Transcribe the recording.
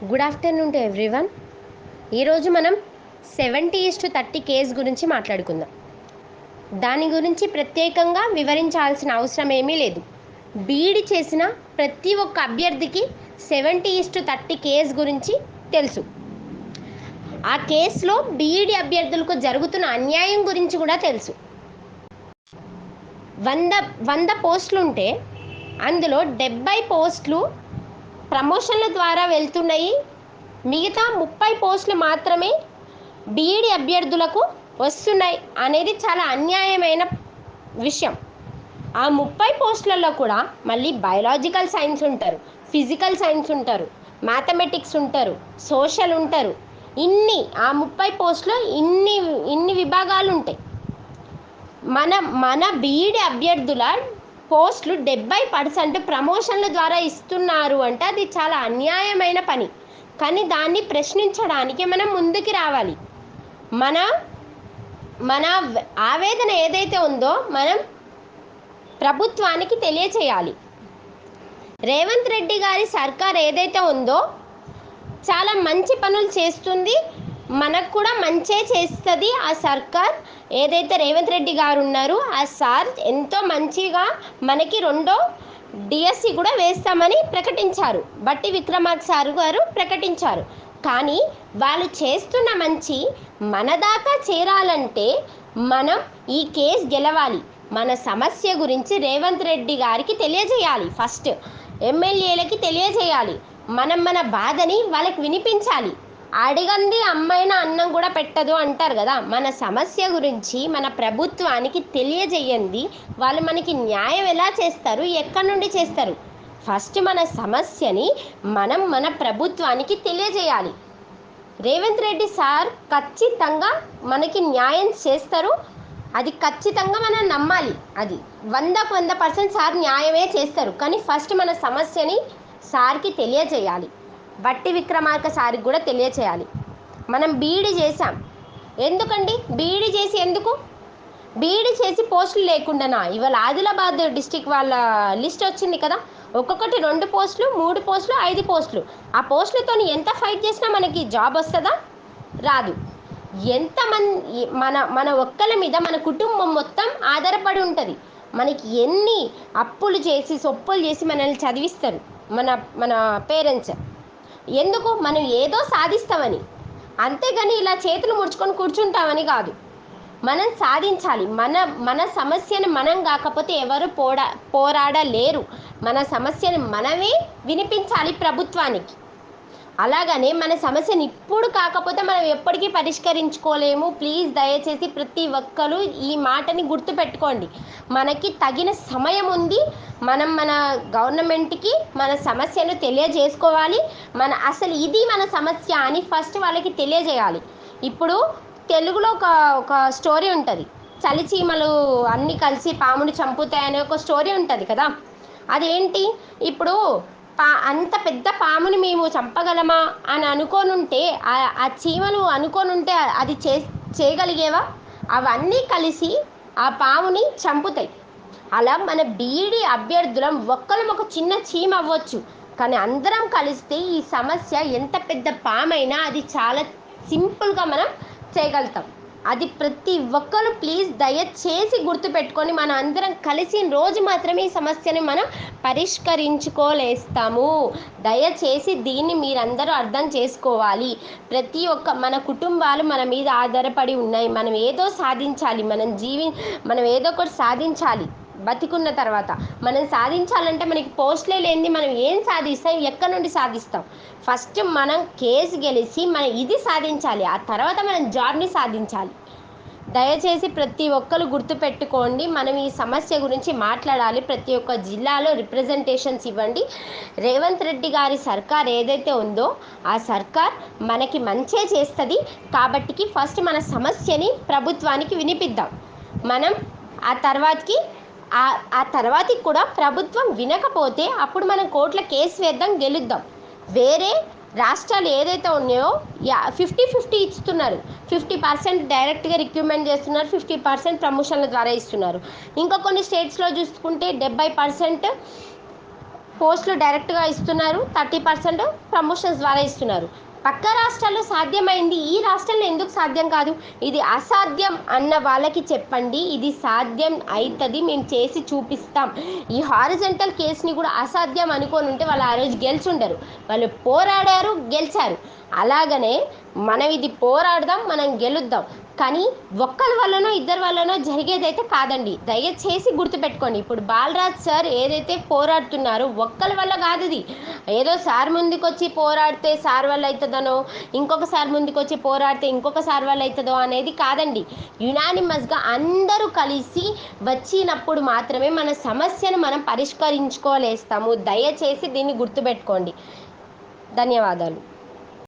Good afternoon to everyone. ఈరోజు మనం 70:30 case గురించి మాట్లాడుకుందాం. దాని గురించి ప్రత్యేకంగా వివరించాల్సిన అవసరం ఏమీ లేదు. బీఈడీ చేసిన ప్రతి ఒక్క అభ్యర్థికి 70:30 కేస్ గురించి తెలుసు. ఆ కేసులో బీఈడీ అభ్యర్థులకు జరుగుతున్న అన్యాయం గురించి కూడా తెలుసు. 100 పోస్టులు ఉంటే అందులో 70 పోస్టులు ప్రమోషన్ల ద్వారా వెళ్తున్నాయి. మిగతా 30 పోస్టులు మాత్రమే బీఈడీ అభ్యర్థులకు వస్తున్నాయి అనేది చాలా అన్యాయమైన విషయం. ఆ 30 పోస్టులలో కూడా మళ్ళీ బయాలజికల్ సైన్స్ ఉంటారు, ఫిజికల్ సైన్స్ ఉంటారు, మ్యాథమెటిక్స్ ఉంటారు, సోషల్ ఉంటారు. ఆ 30 పోస్టులో ఇన్ని విభాగాలు ఉంటాయి. మన బీఈడీ అభ్యర్థుల పోస్టులు 70% ప్రమోషన్ల ద్వారా ఇస్తున్నారు అంటే అది చాలా అన్యాయమైన పని. కానీ దాన్ని ప్రశ్నించడానికి మనం ముందుకు రావాలి. మన ఆవేదన ఏదైతే ఉందో మనం ప్రభుత్వానికి తెలియచేయాలి. రేవంత్ రెడ్డి గారి సర్కార్ ఏదైతే ఉందో చాలా మంచి పనులు చేస్తుంది, మనకు కూడా మంచే చేస్తుంది. ఆ సర్కార్ ఏదైతే రేవంత్ రెడ్డి గారు ఉన్నారో ఆ సార్ ఎంతో మంచిగా మనకి 2వ డిఎస్సి కూడా వేస్తామని ప్రకటించారు. బట్టి విక్రమార్క సార్ గారు ప్రకటించారు. కానీ వాళ్ళు చేస్తున్న మంచి మన దాకా చేరాలంటే మనం ఈ కేసు గెలవాలి. మన సమస్య గురించి రేవంత్ రెడ్డి గారికి తెలియజేయాలి. ఫస్ట్ ఎమ్మెల్యేలకి తెలియజేయాలి. మన బాధని వాళ్ళకి వినిపించాలి. అడిగంది అమ్మైన అన్నం కూడా పెట్టదు అంటారు కదా. మన సమస్య గురించి మన ప్రభుత్వానికి తెలియజేయండి. వాళ్ళు మనకి న్యాయం ఎలా చేస్తారు, ఎక్కడి నుండి చేస్తారు? ఫస్ట్ మన సమస్యని మన ప్రభుత్వానికి తెలియజేయాలి. రేవంత్ రెడ్డి సార్ ఖచ్చితంగా మనకి న్యాయం చేస్తారు. అది ఖచ్చితంగా మనం నమ్మాలి. అది 100% సార్ న్యాయమే చేస్తారు. కానీ ఫస్ట్ మన సమస్యని సార్కి తెలియజేయాలి. బట్టి విక్రమార్క సార్కి కూడా తెలియచేయాలి. మనం బీఈడీ చేసాం, ఎందుకండి బీఈడీ చేసి బీఈడీ చేసి పోస్టులు లేకుండానా? ఇవాళ ఆదిలాబాద్ డిస్టిక్ వాళ్ళ లిస్ట్ వచ్చింది కదా, ఒక్కొక్కటి 2 పోస్టులు, 3 పోస్టులు, 5 పోస్టులు. ఆ పోస్టులతో ఎంత ఫైట్ చేసినా మనకి జాబ్ వస్తుందా? రాదు. ఎంతమంది మన ఒక్కల మీద మన కుటుంబం మొత్తం ఆధారపడి ఉంటుంది. మనకి ఎన్ని అప్పులు చేసి సొప్పులు చేసి మనల్ని చదివిస్తారు మన పేరెంట్స్. ఎందుకు? మనం ఏదో సాధిస్తామని, అంతేగాని ఇలా చేతులు ముడుచుకొని కూర్చుంటామని కాదు. మనం సాధించాలి. మన సమస్యను మనం కాకపోతే ఎవరు పోరాడలేరు. మన సమస్యను మనమే వినిపించాలి ప్రభుత్వానికి. అలాగనే మన సమస్యను ఇప్పుడు కాకపోతే మనం ఎప్పటికీ పరిష్కరించుకోలేము. ప్లీజ్ దయచేసి ప్రతి ఒక్కరూ ఈ మాటని గుర్తుపెట్టుకోండి. మనకి తగిన సమయం ఉంది. మన గవర్నమెంట్కి మన సమస్యను తెలియజేసుకోవాలి. అసలు ఇది మన సమస్య అని ఫస్ట్ వాళ్ళకి తెలియజేయాలి. ఇప్పుడు తెలుగులో ఒక స్టోరీ ఉంటుంది, చలిచీమలు అన్నీ కలిసి పాముని చంపుతాయనే ఒక స్టోరీ ఉంటుంది కదా. అదేంటి? ఇప్పుడు అంత పెద్ద పాముని మేము చంపగలమా అని అనుకోనుంటే, ఆ చీమలు అనుకోనుంటే అది చేయగలిగేవా? అవన్నీ కలిసి ఆ పాముని చంపుతాయి. అలా మన బీఈడీ అభ్యర్థులం ఒక్కరం ఒక చిన్న చీమ అవ్వచ్చు, కానీ అందరం కలిస్తే ఈ సమస్య ఎంత పెద్ద పామైనా అది చాలా సింపుల్గా మనం చేయగలుగుతాం. అది ప్రతి ఒక్కరు ప్లీజ్ దయచేసి గుర్తుపెట్టుకొని మన అందరం కలిసి రోజు మాత్రమే ఈ సమస్యని మనం పరిష్కరించుకోలేస్తాము. దయచేసి దీన్ని మీరందరూ అర్థం చేసుకోవాలి. ప్రతి ఒక్క మన కుటుంబాలు మన మీద ఆధారపడి ఉన్నాయి. మనం ఏదో సాధించాలి. మనం ఏదో ఒకటి సాధించాలి. బతికున్న తర్వాత మనం సాధించాలంటే మనకి పోస్టులే లేనిది మనం ఏం సాధిస్తాం, ఎక్కడి నుండి సాధిస్తాం? ఫస్ట్ మనం కేసు గెలిచి మనం ఇది సాధించాలి. ఆ తర్వాత మనం జాబ్ని సాధించాలి. దయచేసి ప్రతి ఒక్కరు గుర్తుపెట్టుకోండి. మనం ఈ సమస్య గురించి మాట్లాడాలి. ప్రతి ఒక్క జిల్లాలో రిప్రజెంటేషన్స్ ఇవ్వండి. రేవంత్ రెడ్డి గారి సర్కార్ ఏదైతే ఉందో ఆ సర్కార్ మనకి మంచే చేస్తుంది. కాబట్టి ఫస్ట్ మన సమస్యని ప్రభుత్వానికి వినిపిద్దాం. మనం ఆ తర్వాతకి కూడా ప్రభుత్వం వినకపోతే అప్పుడు మనం కోర్టులో కేసు వేద్దాం, గెలుద్దాం. వేరే రాష్ట్రాలు ఏదైతే ఉన్నాయో 50-50 ఇస్తున్నారు. 50% డైరెక్ట్గా రిక్రూట్మెంట్ చేస్తున్నారు, 50% ప్రమోషన్ల ద్వారా ఇస్తున్నారు. ఇంకా కొన్ని స్టేట్స్లో చూసుకుంటే 70% పోస్టులు డైరెక్ట్గా ఇస్తున్నారు, 30% ప్రమోషన్స్ ద్వారా ఇస్తున్నారు. పక్క రాష్ట్రాల్లో సాధ్యమైంది ఈ రాష్ట్రంలో ఎందుకు సాధ్యం కాదు? ఇది అసాధ్యం అన్న వాళ్ళకి చెప్పండి, ఇది సాధ్యం అవుతుంది, మేము చేసి చూపిస్తాం. ఈ హారిజంటల్ కేసుని కూడా అసాధ్యం అనుకొని ఉంటే వాళ్ళు ఆ రోజు గెలిచుండరు. వాళ్ళు పోరాడారు, గెలిచారు. అలాగనే మనం ఇది పోరాడదాం, మనం గెలుద్దాం. కానీ ఒక్కరి వల్లనో ఇద్దరి వల్లనో జరిగేదైతే కాదండి. దయచేసి గుర్తుపెట్టుకోండి. ఇప్పుడు బాలరాజ్ సార్ ఏదైతే పోరాడుతున్నారో ఒక్కరి వల్ల కాదు. ఇది ఏదో సార్ ముందుకు వచ్చి పోరాడితే సార్ వల్ల అవుతుందనో, ఇంకొక సార్ ముందుకు వచ్చి పోరాడితే ఇంకొక సార్ వల్ల అవుతుందో అనేది కాదండి. యునానిమస్గా అందరూ కలిసి వచ్చినప్పుడు మాత్రమే మన సమస్యను మనం పరిష్కరించుకోలేస్తాము. దయచేసి దీన్ని గుర్తుపెట్టుకోండి. ధన్యవాదాలు.